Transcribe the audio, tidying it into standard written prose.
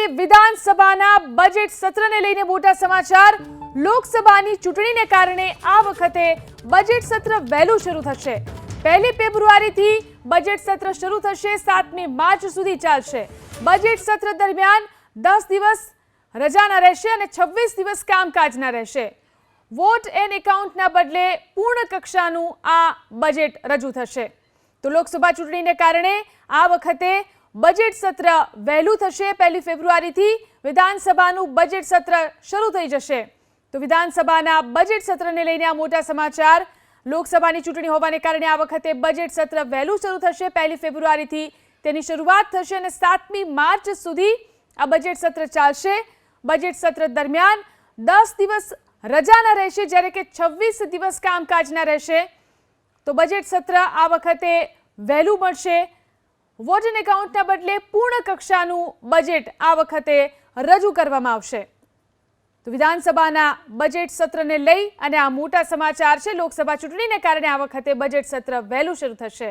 આગામી વિધાનસભાના બજેટ સત્રને લઈને મોટા સમાચાર। લોકસભાની ચૂંટણીને કારણે આ વખતે બજેટ સત્ર વહેલું શરૂ થશે। 1 ફેબ્રુઆરીથી બજેટ સત્ર શરૂ થશે, 7મી માર્ચ સુધી ચાલશે। બજેટ સત્ર દરમિયાન 10 દિવસ રજાના રહેશે અને 26 દિવસ કામકાજના રહેશે। વોટ એન્ડ એકાઉન્ટના બદલે પૂર્ણ કક્ષાનું આ બજેટ રજૂ થશે। તો લોકસભા ચૂંટણીને કારણે આ વખતે બજેટ સત્ર વહેલું થશે। 1 ફેબ્રુઆરીથી વિધાનસભાનું બજેટ સત્ર શરૂ થઈ જશે। તો વિધાનસભાના બજેટ સત્રને લઈને આ મોટા સમાચાર। લોકસભાની ચૂંટણી હોવાને કારણે આ વખતે બજેટ સત્ર વહેલું શરૂ થશે। 1 ફેબ્રુઆરીથી તેની શરૂઆત થશે અને 7મી માર્ચ સુધી આ બજેટ સત્ર ચાલશે। બજેટ સત્ર દરમિયાન 10 દિવસ રજાના રહેશે, જ્યારે કે 26 દિવસ કામકાજના રહેશે। તો બજેટ સત્ર આ વખતે વહેલું મળશે। વોટ એન્ડ એકાઉન્ટના બદલે પૂર્ણ કક્ષાનું બજેટ આ વખતે રજૂ કરવામાં આવશે। તો વિધાનસભાના બજેટ સત્રને લઈ અને આ મોટા સમાચાર છે। લોકસભા ચૂંટણીને કારણે આ વખતે બજેટ સત્ર વહેલું શરૂ થશે।